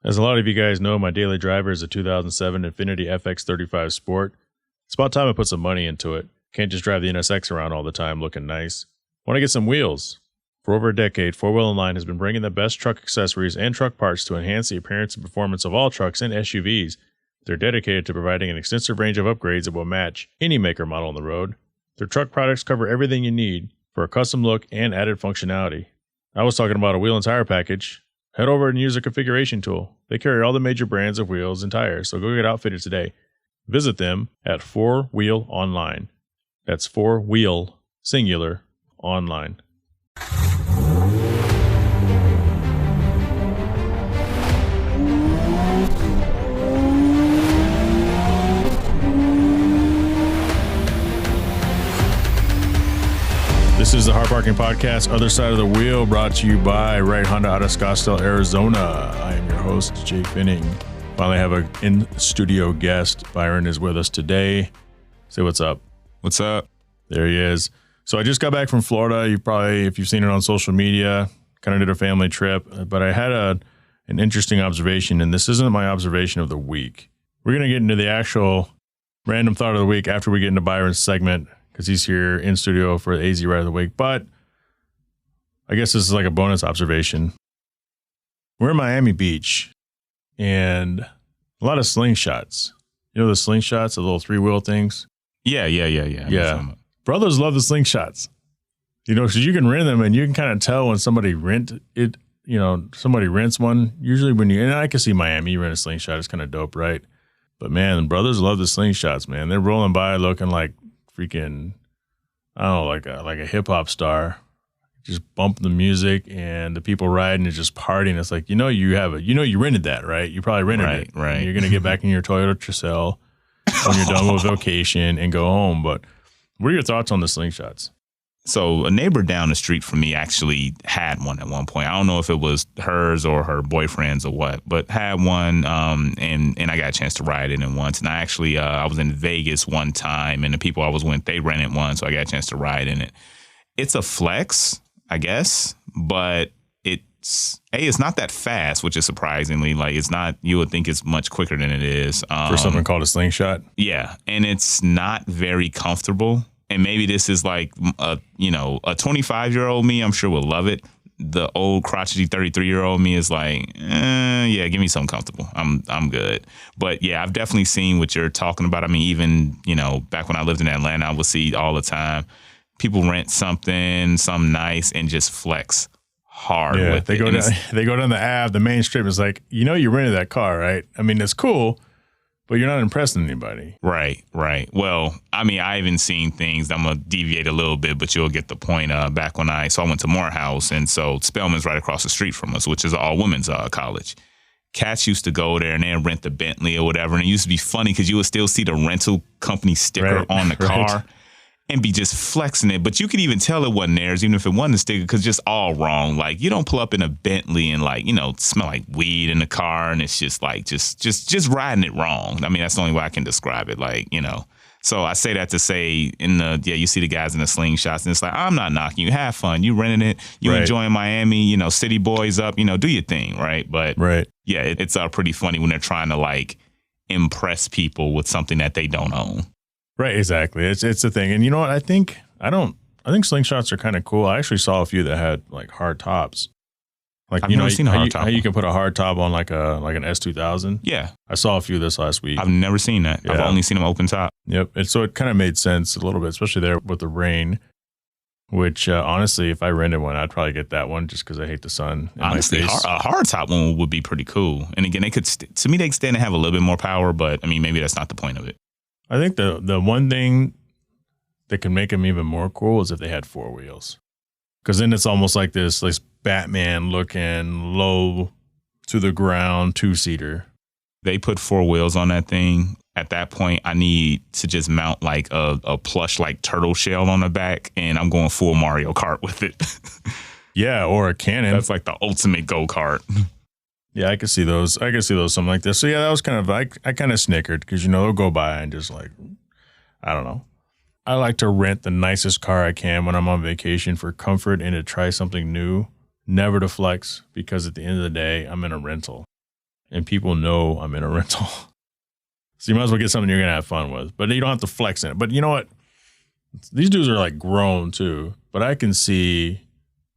As a lot of you guys know, my daily driver is a 2007 Infiniti FX35 Sport. It's about time I put some money into it. Can't just drive the NSX around all the time looking nice. Want to get some wheels? For over a decade, 4Wheel & Line has been bringing the best truck accessories and truck parts to enhance the appearance and performance of all trucks and SUVs. They're dedicated to providing an extensive range of upgrades that will match any maker model on the road. Their truck products cover everything you need for a custom look and added functionality. I was talking about a wheel and tire package. Head over and use a configuration tool. They carry all the major brands of wheels and tires, so go get outfitted today. Visit them at 4Wheel Online. That's 4Wheel, singular, online. This is the Hard Parking Podcast, Other Side of the Wheel, brought to you by Right Honda out of Scottsdale, Arizona. I am your host, Jhae Finning. Finally have an in-studio guest. Byron is with us today. Say what's up. What's up? There he is. So I just got back from Florida. You probably, if you've seen it on social media, kind of did a family trip. But I had an interesting observation, and this isn't my observation of the week. We're going to get into the actual random thought of the week after we get into Byron's segment, because he's here in studio for the AZ Ride of the Week. But I guess this is like a bonus observation. We're in Miami Beach, and a lot of Slingshots. You know the Slingshots, the little three-wheel things? Yeah. Brothas love the Slingshots. You know, because you can rent them, and you can kind of tell when somebody rents one. Usually when and I can see Miami, you rent a Slingshot, it's kind of dope, right? But man, the brothers love the Slingshots, man. They're rolling by looking like freaking, I don't know, like a hip hop star. Just bump the music, and the people riding is just partying. It's like, you rented that, right? You probably rented it. Right. And you're gonna get back in your Toyota Tercel when you're done with vacation and go home. But what are your thoughts on the Slingshots? So a neighbor down the street from me actually had one at one point. I don't know if it was hers or her boyfriend's or what, but had one, and I got a chance to ride in it once. And I was in Vegas one time, and the people I was with, they rented one, so I got a chance to ride in it. It's a flex, I guess, but it's not that fast, which is surprisingly, like, it's not, you would think it's much quicker than it is. For something called a Slingshot? Yeah, and it's not very comfortable. And maybe this is like, a 25-year-old me, I'm sure will love it. The old crotchety 33-year-old me is like, yeah, give me something comfortable. I'm good. But yeah, I've definitely seen what you're talking about. I mean, even, back when I lived in Atlanta, I would see all the time people rent something nice and just flex hard with it. They go down the Ave, the main strip. Is like, you rented that car, right? I mean, it's cool, but you're not impressing anybody. Right. Well, I mean, I even seen things, I'm going to deviate a little bit, but you'll get the point. Back when I went to Morehouse, and so Spelman's right across the street from us, which is an all-women's college. Cats used to go there and they'd rent the Bentley or whatever, and it used to be funny because you would still see the rental company sticker on the car and be just flexing it. But you could even tell it wasn't theirs, even if it wasn't a sticker, because just all wrong. Like, you don't pull up in a Bentley and smell like weed in the car, and it's just like, just riding it wrong. I mean, that's the only way I can describe it. So I say that to say you see the guys in the Slingshots, and it's like, I'm not knocking you. Have fun. You renting it. You enjoying Miami, city boys up, do your thing. Right. But yeah, it's pretty funny when they're trying to impress people with something that they don't own. Right, exactly. It's the thing. And you know what? I think Slingshots are kind of cool. I actually saw a few that had hard tops. I've never seen a hard top. How you can put a hard top on like an S2000? Yeah. I saw a few this last week. I've never seen that. Yeah. I've only seen them open top. Yep. And so it kind of made sense a little bit, especially there with the rain, which honestly, if I rented one, I'd probably get that one just because I hate the sun. Honestly, a hard top one would be pretty cool. And again, they could stand to have a little bit more power, but I mean, maybe that's not the point of it. I think the one thing that can make them even more cool is if they had four wheels. Because then it's almost like this Batman looking low to the ground two-seater. They put four wheels on that thing. At that point, I need to just mount a plush turtle shell on the back, and I'm going full Mario Kart with it. Yeah, or a cannon. That's like the ultimate go-kart. Yeah, I could see those. Something like this. So yeah, that was kind of, I kind of snickered because, they'll go by and just I don't know. I like to rent the nicest car I can when I'm on vacation for comfort and to try something new, never to flex, because at the end of the day, I'm in a rental. and people know I'm in a rental. So you might as well get something you're going to have fun with, but you don't have to flex in it. But you know what? These dudes are like grown too, but I can see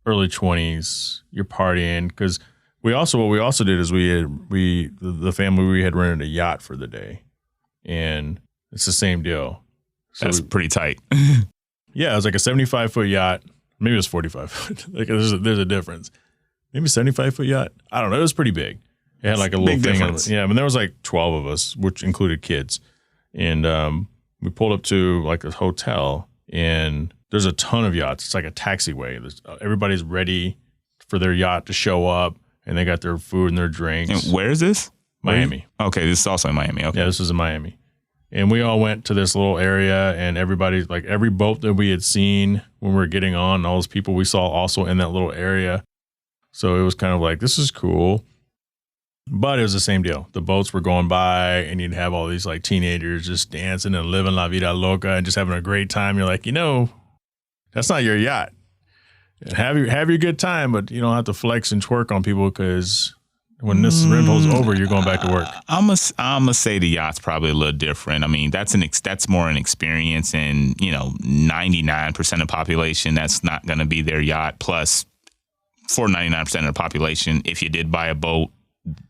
early 20s, you're partying. Because what we also did is the family, we had rented a yacht for the day, and it's the same deal. So That's pretty tight. Yeah, it was like a 75-foot yacht. Maybe it was 45-foot. Like there's a difference. Maybe 75-foot yacht. I don't know. It was pretty big. It had like a little thing. Yeah, I mean, there was like 12 of us, which included kids. And we pulled up to like a hotel, and there's a ton of yachts. It's like a taxiway. Everybody's ready for their yacht to show up, and they got their food and their drinks. And where is this? Miami. Okay, this is also in Miami. Okay. Yeah, this is in Miami. And we all went to this little area, and everybody, like every boat that we had seen when we were getting on, all those people we saw also in that little area. So it was kind of like, this is cool. But it was the same deal. The boats were going by, and you'd have all these like teenagers just dancing and living la vida loca and just having a great time. You're like, that's not your yacht. Have your good time, but you don't have to flex and twerk on people, because when this rental's over, you're going back to work. I'm gonna say the yacht's probably a little different. I mean, that's more an experience, and 99% of the population, that's not gonna be their yacht. Plus, for 99% of the population, if you did buy a boat,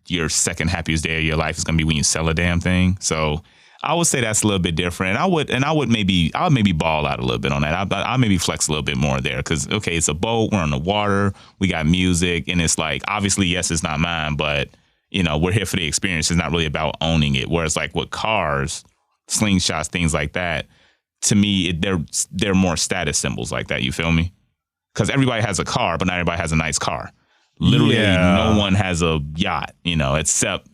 your second happiest day of your life is gonna be when you sell a damn thing. So I would say that's a little bit different. I would maybe ball out a little bit on that. I'll maybe flex a little bit more there, because okay, it's a boat, we're on the water, we got music, and it's like, obviously, yes, it's not mine, but we're here for the experience. It's not really about owning it. Whereas like with cars, Slingshots, things like that, to me, they're more status symbols like that. You feel me? Because everybody has a car, but not everybody has a nice car. Literally, no one has a yacht, except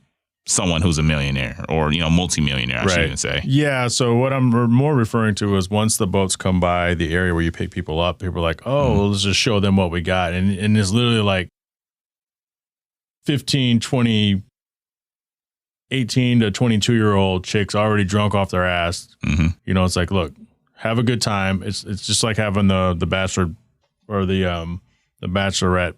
someone who's a millionaire or, multimillionaire, I should even say. Yeah. So what I'm more referring to is, once the boats come by the area where you pick people up, people are like, well, let's just show them what we got. And it's literally like 15, 20, 18 to 22-year-old chicks already drunk off their ass. Mm-hmm. It's like, look, have a good time. It's just like having the Bachelor or the Bachelorette.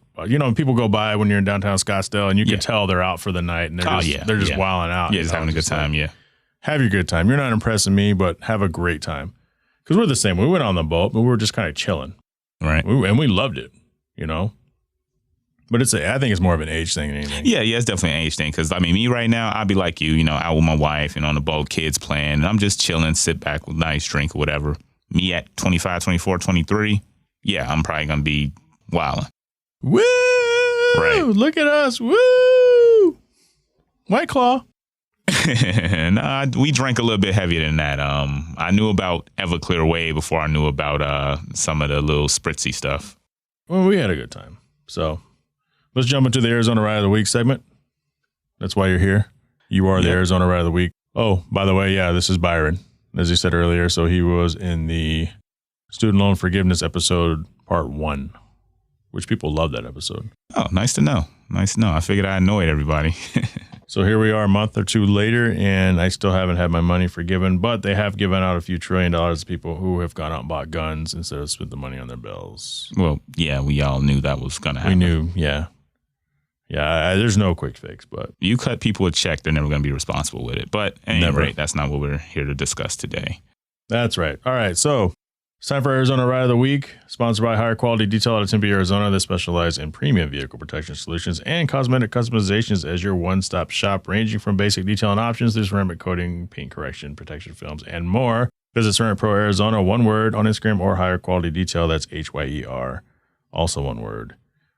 People go by when you're in downtown Scottsdale, and you can tell they're out for the night, and they're just wilding out. Yeah, just having a good time. Like, have your good time. You're not impressing me, but have a great time. Because we're the same. We went on the boat, but we were just kind of chilling. Right. And we loved it, But I think it's more of an age thing than anything. Yeah, it's definitely an age thing. Because, I mean, me right now, I'd be like you, out with my wife and on the boat, kids playing. And I'm just chilling, sit back with a nice drink or whatever. Me at 25, 24, 23, yeah, I'm probably going to be wilding. Woo! Right. Look at us. Woo! White Claw. Nah, we drank a little bit heavier than that. I knew about Everclear way before I knew about some of the little spritzy stuff. Well, we had a good time. So let's jump into the Arizona Ride of the Week segment. That's why you're here. You are the Arizona Ride of the Week. Oh, by the way, this is Byron, as you said earlier. So he was in the student loan forgiveness episode, part 1. Which people love that episode. Oh, nice to know. Nice to know. I figured I annoyed everybody. So here we are a month or two later, and I still haven't had my money forgiven, but they have given out a few $1 trillion to people who have gone out and bought guns instead of spent the money on their bills. Well, yeah, we all knew that was going to happen. We knew, yeah. Yeah, there's no quick fix, but... You cut people a check, they're never going to be responsible with it. But at any rate, that's not what we're here to discuss today. That's right. All right, so... It's time for Arizona Ride of the Week, sponsored by Higher Quality Detail out of Tempe, Arizona. They specialize in premium vehicle protection solutions and cosmetic customizations as your one-stop shop, ranging from basic detailing options through ceramic coating, paint correction, protection films, and more. Visit Ceramic Pro Arizona, one word, on Instagram, or Higher Quality Detail. That's HYER, also one word.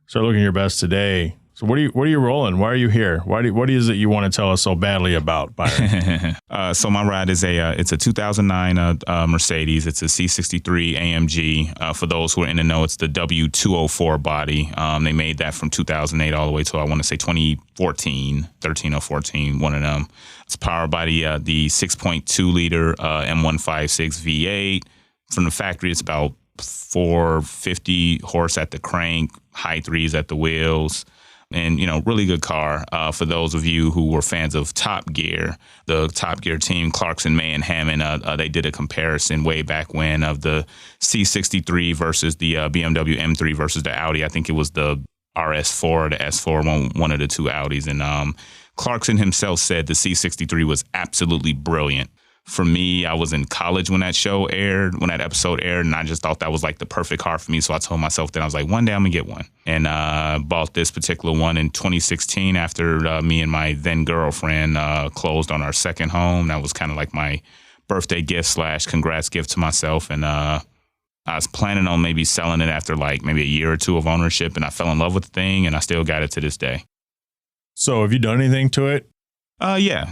Start looking your best today. So what are you rolling? Why are you here? What is it you want to tell us so badly about, Byron? So my ride is it's a 2009 Mercedes. It's a C63 AMG. For those who are in the know, it's the W204 body. They made that from 2008 all the way to, I want to say, 2014, 13 or 14, one of them. It's powered by the 6.2 liter M156 V8. From the factory, it's about 450 horse at the crank, high threes at the wheels. And, really good car. For those of you who were fans of Top Gear, the Top Gear team, Clarkson, May, and Hammond, they did a comparison way back when of the C63 versus the BMW M3 versus the Audi. I think it was the RS4 or the S4, one of the two Audis. And Clarkson himself said the C63 was absolutely brilliant. For me, I was in college when that episode aired, and I just thought that was like the perfect car for me. So I told myself that I was like, one day I'm gonna get one. And bought this particular one in 2016 after me and my then girlfriend closed on our second home. That was kind of like my birthday gift / congrats gift to myself. And I was planning on maybe selling it after like maybe a year or two of ownership, and I fell in love with the thing, and I still got it to this day. So have you done anything to it? Yeah.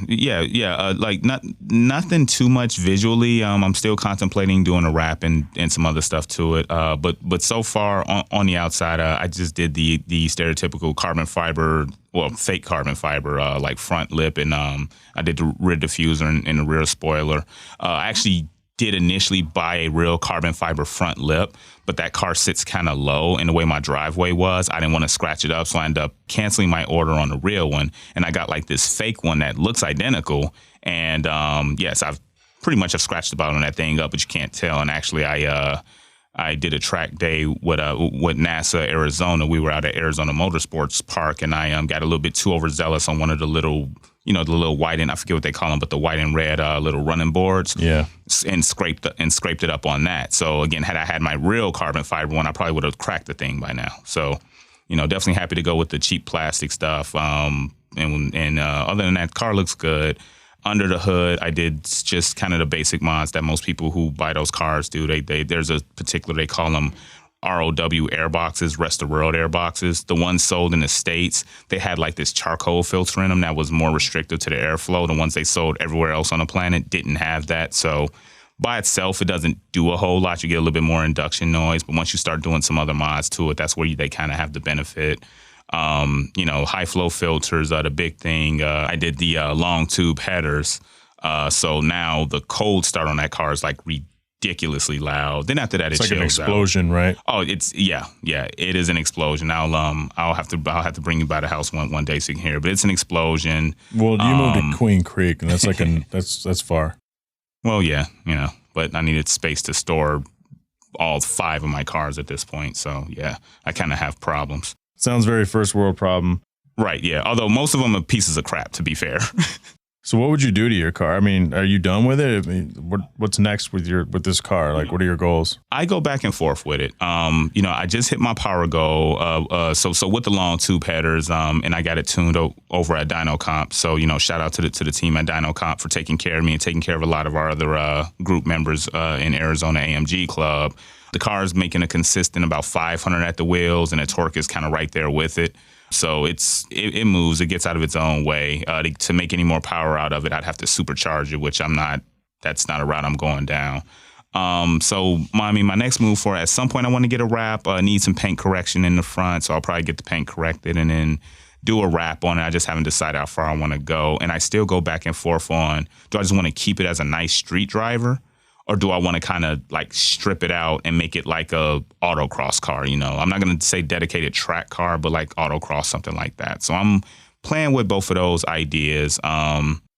Like nothing too much visually. I'm still contemplating doing a wrap and some other stuff to it. But so far on the outside, I just did the stereotypical carbon fiber, fake carbon fiber, like front lip, and I did the rear diffuser and the rear spoiler. I actually did initially buy a real carbon fiber front lip, but that car sits kind of low, and the way my driveway was, I didn't want to scratch it up, so I ended up canceling my order on the real one, and I got like this fake one that looks identical, and yes, I've pretty much have scratched the bottom of that thing up, but you can't tell. And actually, I did a track day with NASA Arizona. We were out at Arizona Motorsports Park, and I got a little bit too overzealous on one of the little, the little white and I forget what they call them, but the white and red little running boards. Yeah. And scraped it up on that. So again, had I had my real carbon fiber one, I probably would have cracked the thing by now. So, definitely happy to go with the cheap plastic stuff. And other than that, car looks good. Under the hood, I did just kind of the basic mods that most people who buy those cars do. There's a particular, they call them ROW air boxes, rest of world air boxes. The ones sold in the States, they had like this charcoal filter in them that was more restrictive to the airflow. The ones they sold everywhere else on the planet didn't have that. So by itself, it doesn't do a whole lot. You get a little bit more induction noise. But once you start doing some other mods to it, that's where they kind of have the benefit. High flow filters are the big thing. I did the long tube headers. So now the cold start on that car is like ridiculously loud. Then after that, it's like an explosion, right? Oh, it's it is an explosion. I'll have to bring you by the house one day so you can hear it. But it's an explosion. Well, you moved to Queen Creek, and that's like that's far. Well, yeah, but I needed space to store all 5 of my cars at this point. So yeah, I kind of have problems. Sounds very first world problem. Right, yeah. Although most of them are pieces of crap, to be fair. So what would you do to your car? I mean, are you done with it? I mean, what's next with this car? Like, what are your goals? I go back and forth with it. I just hit my power goal. So with the long tube headers, and I got it tuned over at Dyno Comp. So, shout out to the team at Dyno Comp for taking care of me and taking care of a lot of our other group members in Arizona AMG Club. The car is making a consistent about 500 at the wheels, and the torque is kind of right there with it. So it moves, it gets out of its own way. To make any more power out of it, I'd have to supercharge it, which that's not a route I'm going down. So my next move for it, at some point I want to get a wrap, need some paint correction in the front. So I'll probably get the paint corrected and then do a wrap on it. I just haven't decided how far I want to go. And I still go back and forth on, do I just want to keep it as a nice street driver? Or do I want to kind of like strip it out and make it like a autocross car? I'm not going to say dedicated track car, but like autocross, something like that. So I'm playing with both of those ideas.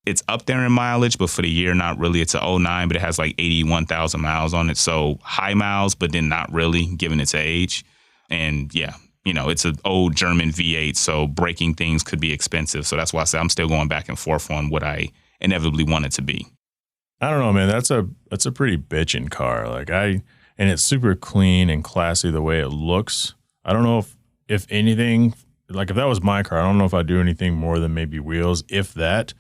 It's up there in mileage, but for the year, not really. It's a 09, but it has like 81,000 miles on it. So high miles, but then not really given its age. And yeah, it's an old German V8. So breaking things could be expensive. So that's why I say I'm still going back and forth on what I inevitably want it to be. I don't know, man. That's a pretty bitchin' car. And it's super clean and classy the way it looks. I don't know if anything, like if that was my car, I don't know if I'd do anything more than maybe wheels, if that.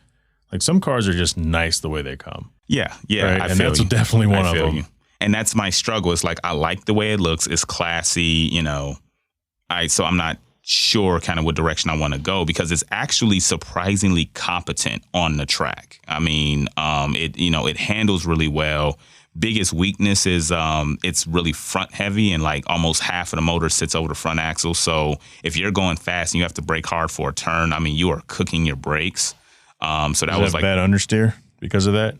Like some cars are just nice the way they come. Yeah, right? I and feel that's you. Definitely one of them. You. And that's my struggle. It's like I like the way it looks. It's classy, so I'm not sure kind of what direction I want to go because it's actually surprisingly competent on the track. I mean, it handles really well. Biggest weakness is it's really front heavy and like almost half of the motor sits over the front axle. So if you're going fast and you have to brake hard for a turn, I mean, you are cooking your brakes. So that was like bad understeer because of that.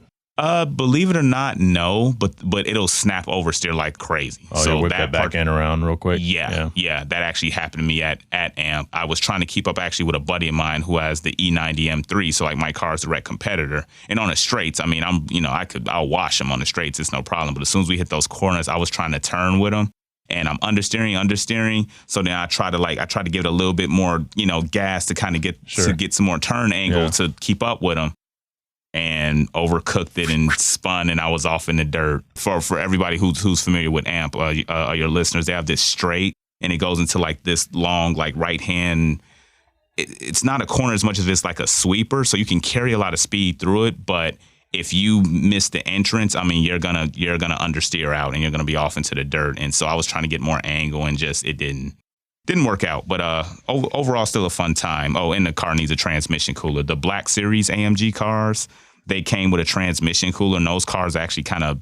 Believe it or not, no, but it'll snap oversteer like crazy. Oh, so whip that back end around real quick. Yeah, that actually happened to me at AMP. I was trying to keep up actually with a buddy of mine who has the E90 M3, so like my car's direct competitor. And on the straights, I mean, I'll wash him on the straights, it's no problem. But as soon as we hit those corners, I was trying to turn with him. and I'm understeering. So then I try to give it a little bit more, gas to kind of get some more turn angle to keep up with them. And overcooked it and spun, and I was off in the dirt. For everybody who's familiar with amp, your listeners, they have this straight, and it goes into like this long, like right hand. It's not a corner as much as it's like a sweeper, so you can carry a lot of speed through it. But if you miss the entrance, I mean, you're gonna understeer out, and you're gonna be off into the dirt. And so I was trying to get more angle, and just it didn't work out. But overall, still a fun time. Oh, and the car needs a transmission cooler. The Black Series AMG cars, they came with a transmission cooler, and those cars are actually kind of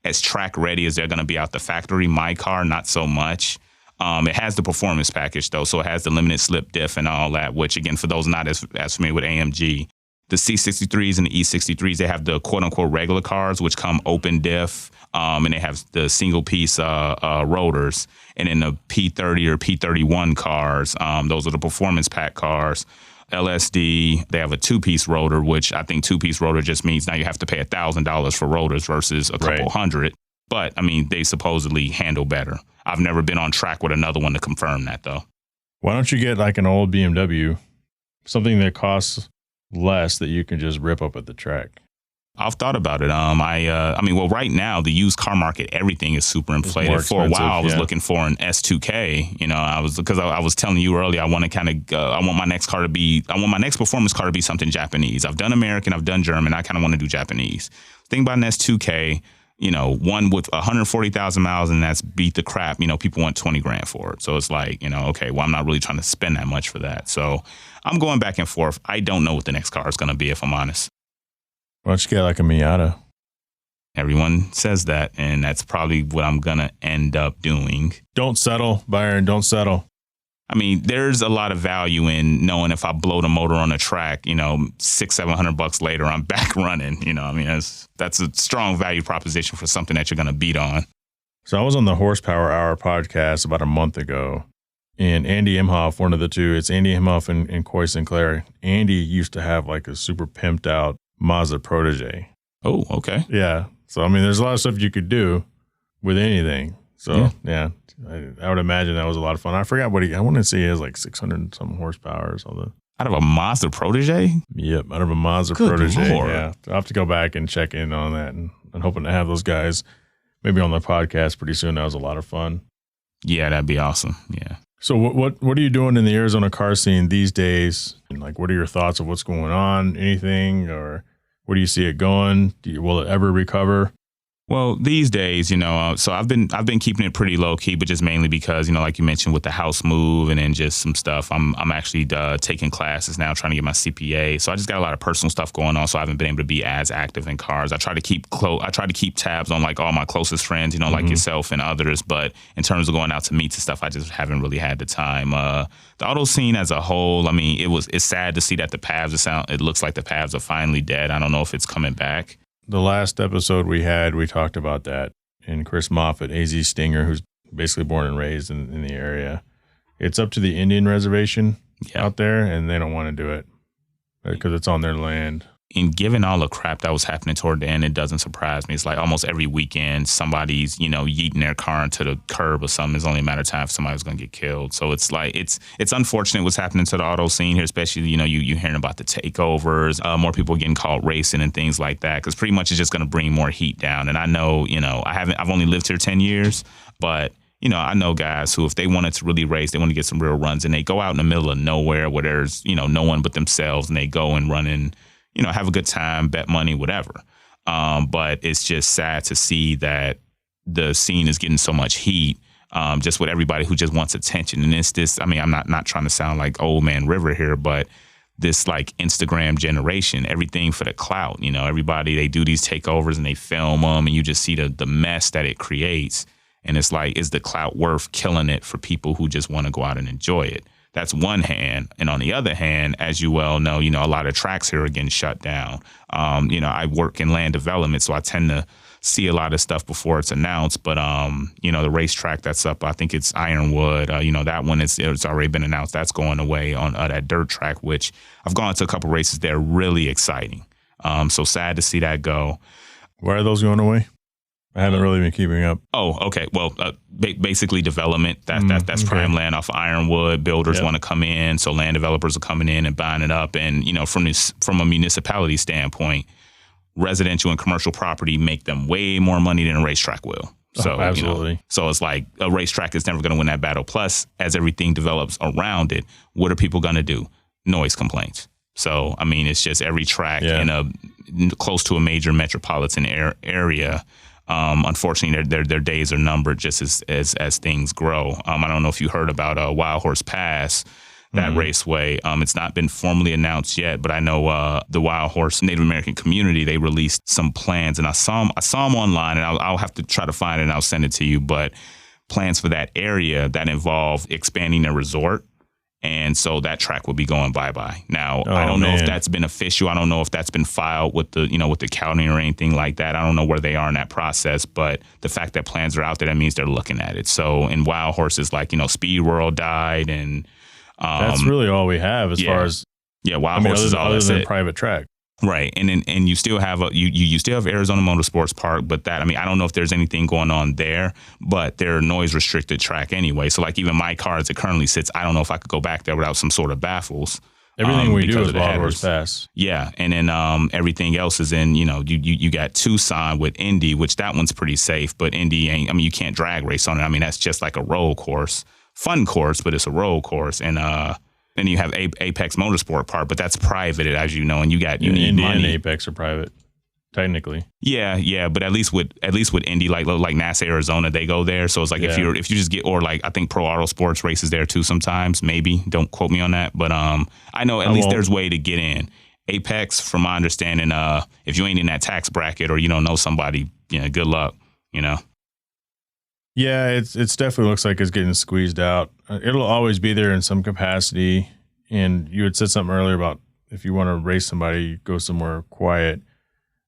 as track ready as they're going to be out the factory. My car, not so much. It has the performance package, though, so it has the limited slip diff and all that, which, again, for those not as familiar with AMG, the C63s and the E63s, they have the quote-unquote regular cars, which come open diff, and they have the single-piece rotors. And then the P30 or P31 cars, those are the performance pack cars. LSD, they have a two-piece rotor, which I think two-piece rotor just means now you have to pay $1,000 for rotors versus a couple hundred. But, I mean, they supposedly handle better. I've never been on track with another one to confirm that, though. Why don't you get like an old BMW, something that costs less that you can just rip up at the track? I've thought about it. Well, right now the used car market, everything is super inflated. For a while, I was looking for an S2K. I was telling you earlier, I want my next performance car to be something Japanese. I've done American, I've done German. I kind of want to do Japanese. Think about an S2K. One with 140,000 miles, and that's beat the crap. People want $20,000 for it. So it's like, okay, well, I'm not really trying to spend that much for that. So I'm going back and forth. I don't know what the next car is going to be, if I'm honest. Why don't you get like a Miata? Everyone says that, and that's probably what I'm going to end up doing. Don't settle, Byron. Don't settle. I mean, there's a lot of value in knowing if I blow the motor on the track, $600-700 later, I'm back running. That's a strong value proposition for something that you're going to beat on. So I was on the Horsepower Hour podcast about a month ago, and Andy Imhoff, one of the two, it's Andy Imhoff and Coy Sinclair. Andy used to have like a super pimped out Mazda Protege. Oh, okay. Yeah. So, I mean, there's a lot of stuff you could do with anything. So, yeah, I would imagine that was a lot of fun. I forgot I want to say he has like 600 and some horsepower or something. Out of a Mazda Protege? Yep, out of a Mazda Good Protege. Lord. Yeah. I'll have to go back and check in on that, and I'm hoping to have those guys maybe on the podcast pretty soon. That was a lot of fun. Yeah, that'd be awesome. Yeah. So what are you doing in the Arizona car scene these days? And like, what are your thoughts of what's going on? Anything, or where do you see it going? Will it ever recover? Well, these days, so I've been keeping it pretty low key, but just mainly because, like you mentioned with the house move and then just some stuff. I'm actually taking classes now, trying to get my CPA. So I just got a lot of personal stuff going on. So I haven't been able to be as active in cars. I try to keep tabs on like all my closest friends, like yourself and others. But in terms of going out to meet and stuff, I just haven't really had the time. The auto scene as a whole, I mean, it's sad to see that it looks like the Pavs are finally dead. I don't know if it's coming back. The last episode we talked about that. And Chris Moffitt, AZ Stinger, who's basically born and raised in the area. It's up to the Indian reservation out there, and they don't want to do it because it's on their land. And given all the crap that was happening toward the end, it doesn't surprise me. It's like almost every weekend, somebody's, yeeting their car into the curb or something. It's only a matter of time if somebody's going to get killed. So it's like, it's unfortunate what's happening to the auto scene here, especially, you hearing about the takeovers, more people getting caught racing and things like that, because pretty much it's just going to bring more heat down. And I know, I've only lived here 10 years, but I know guys who, if they wanted to really race, they want to get some real runs, and they go out in the middle of nowhere where there's, no one but themselves, and they go and run in, have a good time, bet money, whatever. But it's just sad to see that the scene is getting so much heat, just with everybody who just wants attention. And it's this, I mean, I'm not trying to sound like old man River here, but this like Instagram generation, everything for the clout. Everybody, they do these takeovers and they film them, and you just see the mess that it creates. And it's like, is the clout worth killing it for people who just want to go out and enjoy it? That's one hand. And on the other hand, as you well know, a lot of tracks here are getting shut down. I work in land development, so I tend to see a lot of stuff before it's announced. But, the racetrack that's up, I think it's Ironwood. That one, it's already been announced. That's going away on that dirt track, which I've gone to a couple races there. Really exciting. So sad to see that go. Why are those going away? I haven't really been keeping up. Oh, okay. Well, basically development. That's prime land off of Ironwood. Builders want to come in, so land developers are coming in and buying it up. And from a municipality standpoint, residential and commercial property make them way more money than a racetrack will. So absolutely. So it's like a racetrack is never going to win that battle. Plus, as everything develops around it, what are people going to do? Noise complaints. So I mean, it's just every track in a close to a major metropolitan area. Unfortunately, their days are numbered just as things grow. I don't know if you heard about Wild Horse Pass, that raceway. It's not been formally announced yet, but I know the Wild Horse Native American community, they released some plans, and I saw them online, and I'll have to try to find it and I'll send it to you. But plans for that area that involve expanding their resort. And so that track will be going bye-bye. Now, I don't know if that's been official. I don't know if that's been filed with the county or anything like that. I don't know where they are in that process, but the fact that plans are out there, that means they're looking at it. So in Wild Horses, like, Speed World died, and that's really all we have as far as Wild Horses, all other that's than it. Private track. Right. And you still have you still have Arizona Motorsports Park, but I don't know if there's anything going on there, but they're a noise restricted track anyway. So like even my car as it currently sits, I don't know if I could go back there without some sort of baffles. Everything we do is Wild Horse Pass. Yeah. And then everything else is in, you got Tucson with Indy, which that one's pretty safe, but Indy ain't, you can't drag race on it. That's just like a road course, fun course, but it's a road course. And then you have Apex Motorsport Park, but that's private, as you know, and you need Indy money. And Apex are private, technically. Yeah, but at least with Indy, like NASA Arizona, they go there. So it's like if you just get, or like I think Pro Auto Sports races there too sometimes. Maybe, don't quote me on that, but I know at least there's a way to get in. Apex, from my understanding, if you ain't in that tax bracket or you don't know somebody, good luck. Yeah, it's definitely looks like it's getting squeezed out. It'll always be there in some capacity. And you had said something earlier about if you want to race somebody, you go somewhere quiet.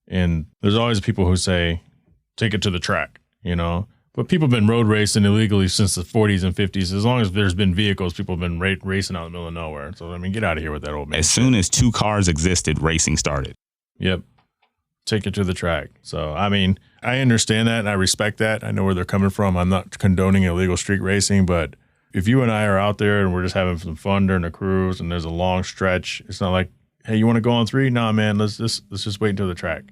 And there's always people who say, take it to the track, But people have been road racing illegally since the 40s and 50s. As long as there's been vehicles, people have been racing out in the middle of nowhere. So, get out of here with that old man. As soon as two cars existed, racing started. Yep. Take it to the track. So, I understand that and I respect that. I know where they're coming from. I'm not condoning illegal street racing, but if you and I are out there and we're just having some fun during the cruise and there's a long stretch, it's not like, hey, you want to go on 3? Nah, man, let's just wait until the track.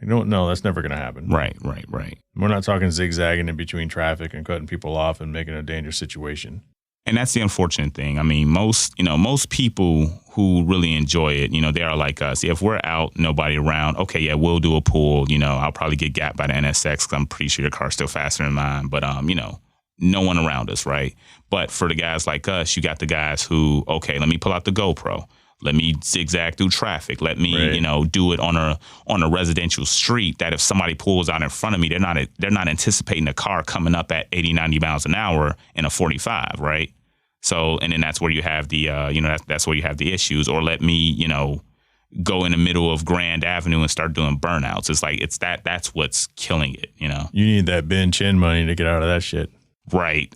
No, that's never going to happen. Right. We're not talking zigzagging in between traffic and cutting people off and making it a dangerous situation. And that's the unfortunate thing. Most people who really enjoy it, they are like us. If we're out, nobody around, okay, yeah, we'll do a pull. I'll probably get gapped by the NSX because I'm pretty sure your car's still faster than mine. But, no one around us, right? But for the guys like us, you got the guys who, okay, let me pull out the GoPro. Let me zigzag through traffic. Let me, do it on a residential street that if somebody pulls out in front of me, they're not anticipating a car coming up at 80, 90 miles an hour in a 45, right? So, and then that's where you have the, that's where you have the issues. Or let me, go in the middle of Grand Avenue and start doing burnouts. It's like, that's what's killing it, You need that Ben Chin money to get out of that shit. Right.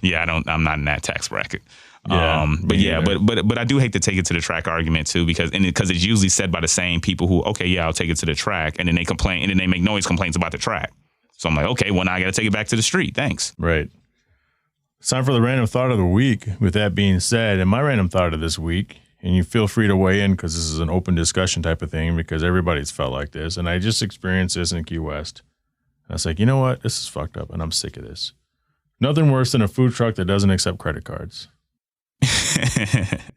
Yeah, I'm not in that tax bracket. Yeah, but I do hate to take it to the track argument too, because it's usually said by the same people who, okay, yeah, I'll take it to the track, and then they complain, and then they make noise complaints about the track. So I'm like, okay, well now I got to take it back to the street. Thanks. Right. It's time for the random thought of the week. With that being said, and my random thought of this week, and you feel free to weigh in because this is an open discussion type of thing because everybody's felt like this, and I just experienced this in Key West. I was like, you know what? This is fucked up, and I'm sick of this. Nothing worse than a food truck that doesn't accept credit cards.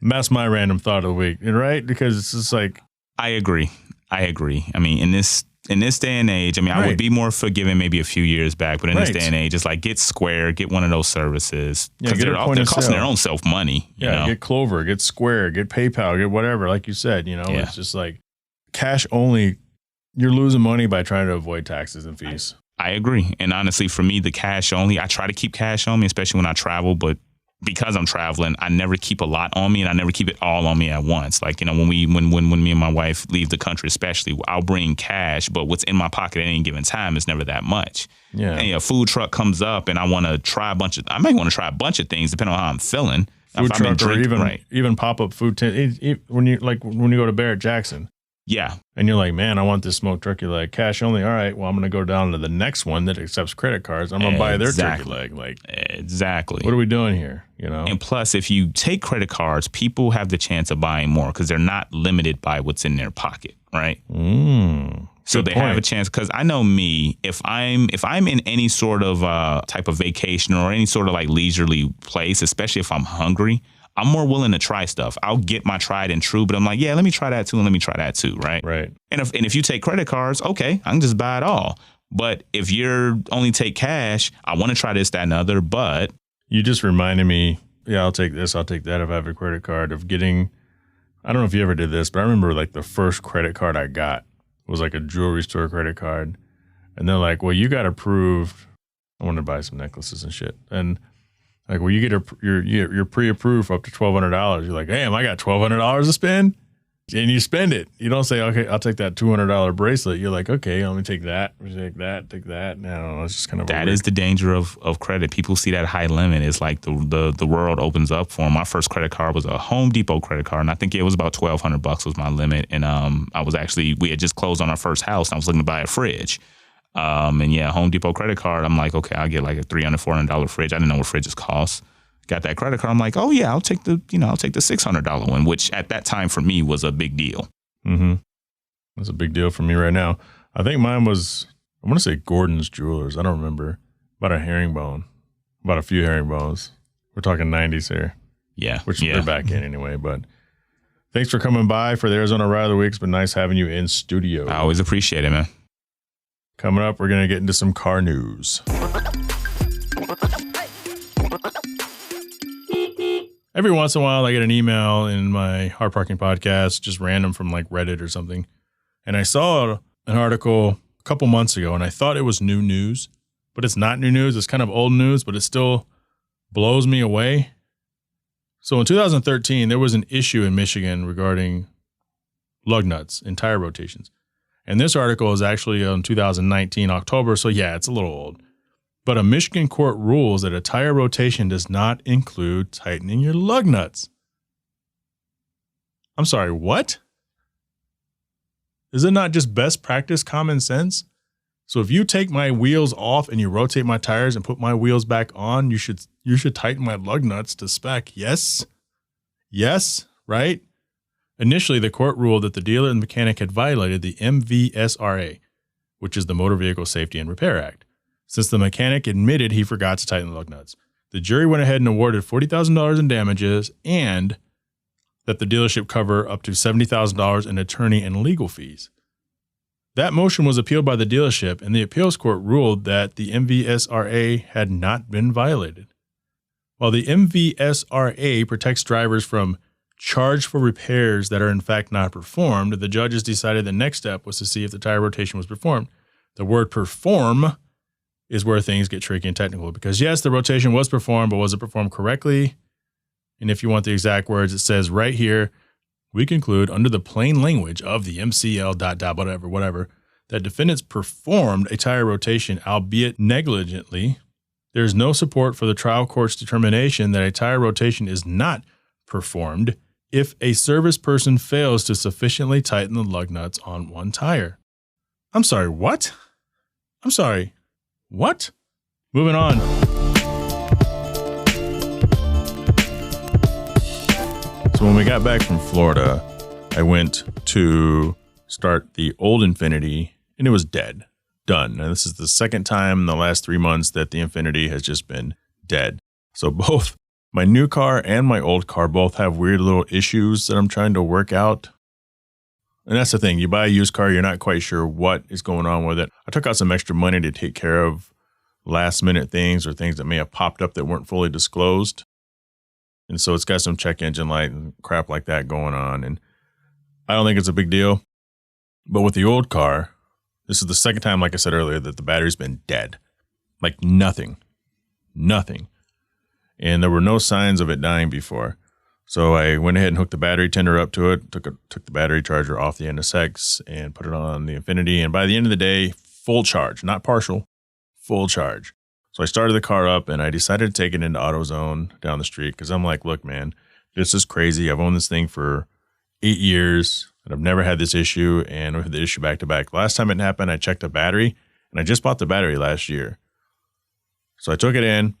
That's my random thought of the week, right? Because it's just like, I agree. In this day and age, I would be more forgiving maybe a few years back, but in this day and age, it's like get Square, get one of those services because they're costing their own self money. Get Clover, get Square, get PayPal, get whatever. Like you said, it's just like cash only. You're losing money by trying to avoid taxes and fees. I agree, and honestly, for me, the cash only. I try to keep cash on me, especially when I travel, but because I'm traveling, I never keep a lot on me, and I never keep it all on me at once. Like, when me and my wife leave the country, especially, I'll bring cash, but what's in my pocket at any given time is never that much. Yeah. And a food truck comes up, and I want to try I might want to try a bunch of things depending on how I'm feeling. Food truck, or even pop up food tent. When you go to Barrett Jackson, Yeah. And you're like, man, I want this smoked turkey leg. Cash only. All right, well, I'm going to go down to the next one that accepts credit cards. I'm going to buy their turkey leg. Like, exactly. What are we doing here? You know? And plus, if you take credit cards, people have the chance of buying more because they're not limited by what's in their pocket, right? So they have a chance, because I know me, if I'm in any sort of type of vacation or any sort of like leisurely place, especially if I'm hungry, I'm more willing to try stuff. I'll get my tried and true, but I'm like, yeah, let me try that too, and let me try that too, right? Right. And if you take credit cards, okay, I can just buy it all. But if you're only take cash, I want to try this, that, and other, but... You just reminded me, yeah, I'll take this, I'll take that if I have a credit card, of getting... I don't know if you ever did this, but I remember like the first credit card I got was like a jewelry store credit card. And they're like, well, you got approved. I wanted to buy some necklaces and shit. And like, well, you get you're pre-approved for up to $1,200. You're like, damn, I got $1,200 to spend. And you spend it. You don't say, okay, I'll take that $200 bracelet. You're like, okay, let me take that, take that. No, I don't know. It's just kind of that is the danger of credit. People see that high limit. It's like the world opens up for them. My first credit card was a Home Depot credit card, and I think it was about $1,200 was my limit. And we had just closed on our first house, and I was looking to buy a fridge. And yeah, Home Depot credit card. I'm like, okay, I'll get like a $300, $400 fridge. I didn't know what fridges cost. Got that credit card. I'm like, oh yeah, I'll take the $600 one, which at that time for me was a big deal. Mm-hmm. That's a big deal for me right now. I think mine was, I want to say Gordon's Jewelers. I don't remember. About a herringbone. About a few herringbones. We're talking 90s here. Yeah. Which they're back in anyway. But thanks for coming by for the Arizona Ride of the Week. It's been nice having you in studio. I always appreciate it, man. Coming up, we're going to get into some car news. Every once in a while, I get an email in my Hard Parking Podcast, just random from like Reddit or something. And I saw an article a couple months ago, and I thought it was new news, but it's not new news. It's kind of old news, but it still blows me away. So in 2013, there was an issue in Michigan regarding lug nuts and tire rotations. And this article is actually on 2019, October. So yeah, it's a little old. But a Michigan court rules that a tire rotation does not include tightening your lug nuts. I'm sorry, what? Is it not just best practice common sense? So if you take my wheels off and you rotate my tires and put my wheels back on, you should tighten my lug nuts to spec. Yes? Yes, right? Initially, the court ruled that the dealer and mechanic had violated the MVSRA, which is the Motor Vehicle Safety and Repair Act, since the mechanic admitted he forgot to tighten the lug nuts. The jury went ahead and awarded $40,000 in damages and that the dealership cover up to $70,000 in attorney and legal fees. That motion was appealed by the dealership, and the appeals court ruled that the MVSRA had not been violated. While the MVSRA protects drivers from charge for repairs that are in fact not performed, the judges decided the next step was to see if the tire rotation was performed. The word perform is where things get tricky and technical, because yes, the rotation was performed, but was it performed correctly? And if you want the exact words, it says right here, we conclude under the plain language of the MCL ... whatever, that defendants performed a tire rotation, albeit negligently. There is no support for the trial court's determination that a tire rotation is not performed if a service person fails to sufficiently tighten the lug nuts on one tire. I'm sorry, what? I'm sorry. What? Moving on. So when we got back from Florida, I went to start the old Infiniti, and it was dead. Done. And this is the second time in the last 3 months that the Infiniti has just been dead. So both my new car and my old car both have weird little issues that I'm trying to work out. And that's the thing. You buy a used car, you're not quite sure what is going on with it. I took out some extra money to take care of last minute things or things that may have popped up that weren't fully disclosed. And so it's got some check engine light and crap like that going on. And I don't think it's a big deal. But with the old car, this is the second time, like I said earlier, that the battery's been dead. Like nothing. And there were no signs of it dying before. So I went ahead and hooked the battery tender up to it, took the battery charger off the NSX and put it on the Infiniti. And by the end of the day, full charge, not partial, full charge. So I started the car up and I decided to take it into AutoZone down the street because I'm like, look, man, this is crazy. I've owned this thing for 8 years. And I've never had this issue, and we had the issue back to back. Last time it happened, I checked the battery, and I just bought the battery last year. So I took it in.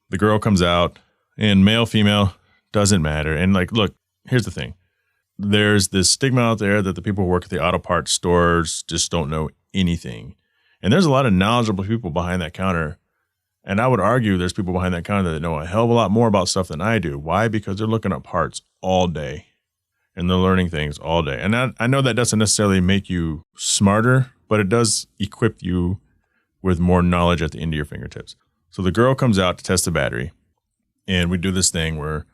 The girl comes out, and male, female, doesn't matter. And like, look, here's the thing. There's this stigma out there that the people who work at the auto parts stores just don't know anything. And there's a lot of knowledgeable people behind that counter. And I would argue there's people behind that counter that know a hell of a lot more about stuff than I do. Why? Because they're looking at parts all day. And they're learning things all day. And I know that doesn't necessarily make you smarter, but it does equip you with more knowledge at the end of your fingertips. So the girl comes out to test the battery. And we do this thing where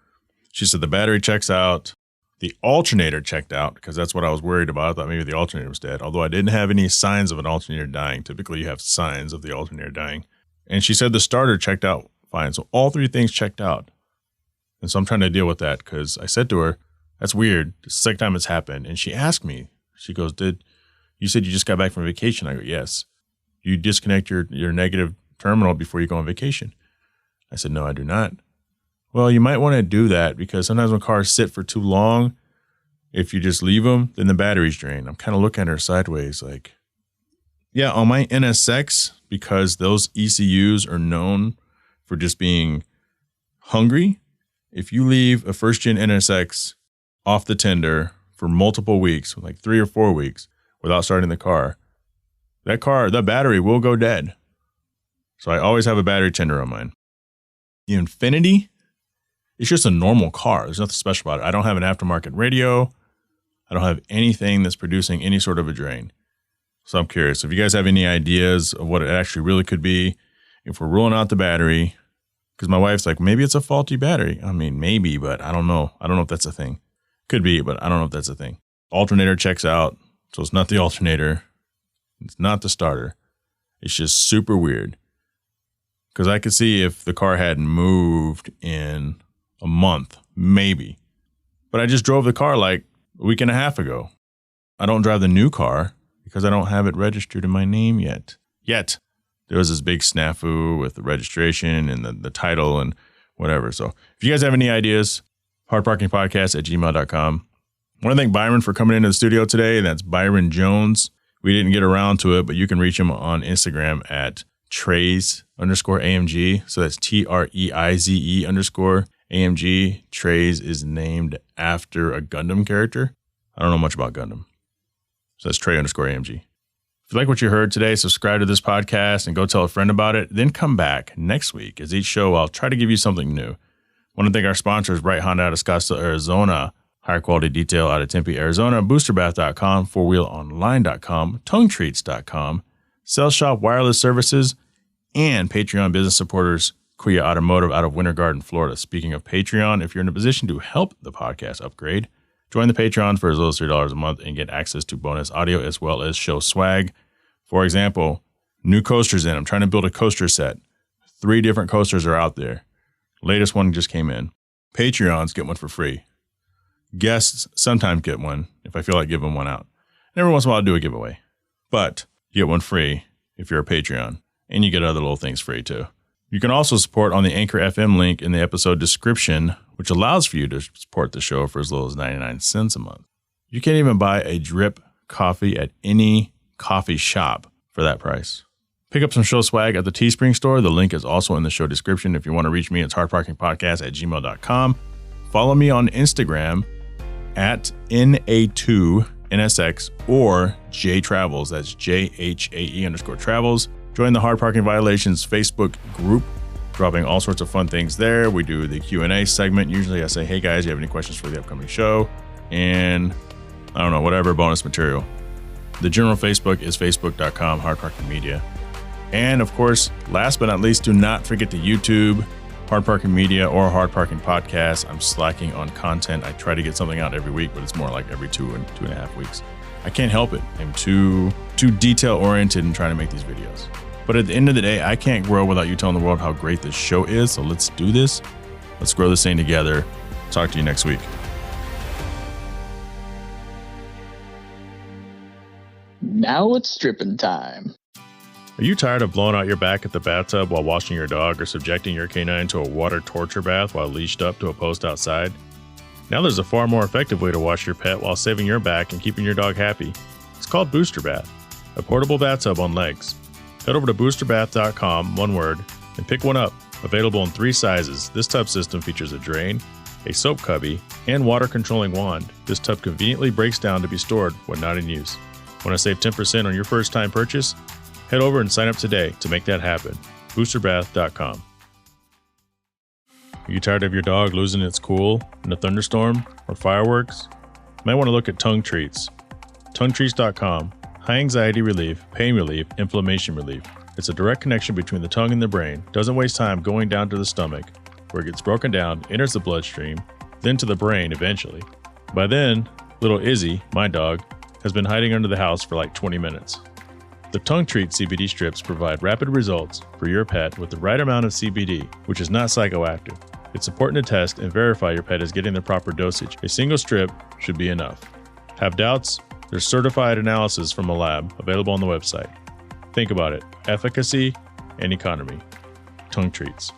she said the battery checks out. The alternator checked out, because that's what I was worried about. I thought maybe the alternator was dead, although I didn't have any signs of an alternator dying. Typically, you have signs of the alternator dying. And she said the starter checked out fine. So all three things checked out. And so I'm trying to deal with that, because I said to her, that's weird. It's the second time it's happened. And she asked me, she goes, you said you just got back from vacation? I go, yes. You disconnect your negative terminal before you go on vacation? I said, no, I do not. Well, you might want to do that, because sometimes when cars sit for too long, if you just leave them, then the battery's drained. I'm kind of looking at her sideways like, yeah, on my NSX, because those ECUs are known for just being hungry. If you leave a first-gen NSX off the tender for multiple weeks, like 3 or 4 weeks, without starting the car, that battery will go dead. So I always have a battery tender on mine. The Infinity, it's just a normal car. There's nothing special about it. I don't have an aftermarket radio. I don't have anything that's producing any sort of a drain. So I'm curious if you guys have any ideas of what it actually really could be. If we're ruling out the battery, because my wife's like, maybe it's a faulty battery. I mean, maybe, but I don't know. I don't know if that's a thing. Could be, but I don't know if that's a thing. Alternator checks out. So it's not the alternator. It's not the starter. It's just super weird. Because I could see if the car hadn't moved in a month, maybe. But I just drove the car like a week and a half ago. I don't drive the new car because I don't have it registered in my name yet. There was this big snafu with the registration and the title and whatever. So if you guys have any ideas, HardParkingPodcast@gmail.com. I want to thank Byron for coming into the studio today. That's Byron Jones. We didn't get around to it, but you can reach him on Instagram at Treize_AMG. So that's TREIZE_AMG. Treize is named after a Gundam character. I don't know much about Gundam. So that's Trey_AMG. If you like what you heard today, subscribe to this podcast and go tell a friend about it. Then come back next week, as each show I'll try to give you something new. I want to thank our sponsors, Bright Honda out of Scottsdale, Arizona, Higher Quality Detail out of Tempe, Arizona, BoosterBath.com, FourWheelOnline.com, TongueTreats.com, Sales Shop Wireless Services, and Patreon business supporters, Kuya Automotive out of Winter Garden, Florida. Speaking of Patreon, if you're in a position to help the podcast upgrade, join the Patreon for as low as $3 a month and get access to bonus audio as well as show swag. For example, new coasters in. I'm trying to build a coaster set. 3 different coasters are out there. Latest one just came in. Patreons get one for free. Guests sometimes get one if I feel like giving one out. And every once in a while I'll do a giveaway. But you get one free if you're a Patreon. And you get other little things free too. You can also support on the Anchor FM link in the episode description, which allows for you to support the show for as little as 99 cents a month. You can't even buy a drip coffee at any coffee shop for that price. Pick up some show swag at the Teespring store. The link is also in the show description. If you want to reach me, it's hardparkingpodcast@gmail.com. Follow me on Instagram at NA2NSX or JTravels. That's JHAE_travels. Join the Hard Parking Violations Facebook group, dropping all sorts of fun things there. We do the Q&A segment. Usually I say, hey guys, you have any questions for the upcoming show? And I don't know, whatever bonus material. The general Facebook is facebook.com, Hard Parking Media. And of course, last but not least, do not forget to YouTube, Hard Parking Media or Hard Parking Podcast. I'm slacking on content. I try to get something out every week, but it's more like every 2.5 weeks. I can't help it. I'm too detail oriented in trying to make these videos. But at the end of the day, I can't grow without you telling the world how great this show is. So let's do this. Let's grow this thing together. Talk to you next week. Now it's stripping time. Are you tired of blowing out your back at the bathtub while washing your dog or subjecting your canine to a water torture bath while leashed up to a post outside? Now there's a far more effective way to wash your pet while saving your back and keeping your dog happy. It's called Booster Bath, a portable bathtub on legs. Head over to boosterbath.com, one word, and pick one up. Available in 3 sizes, this tub system features a drain, a soap cubby, and water controlling wand. This tub conveniently breaks down to be stored when not in use. Want to save 10% on your first time purchase? Head over and sign up today to make that happen. Boosterbath.com. Are you tired of your dog losing its cool in a thunderstorm or fireworks? You might want to look at tongue treats. TongueTreats.com. High anxiety relief, pain relief, inflammation relief. It's a direct connection between the tongue and the brain. Doesn't waste time going down to the stomach, where it gets broken down, enters the bloodstream, then to the brain eventually. By then, little Izzy, my dog, has been hiding under the house for like 20 minutes. The Tongue Treat CBD strips provide rapid results for your pet with the right amount of CBD, which is not psychoactive. It's important to test and verify your pet is getting the proper dosage. A single strip should be enough. Have doubts? There's certified analysis from a lab available on the website. Think about it: efficacy and economy. Tongue Treats.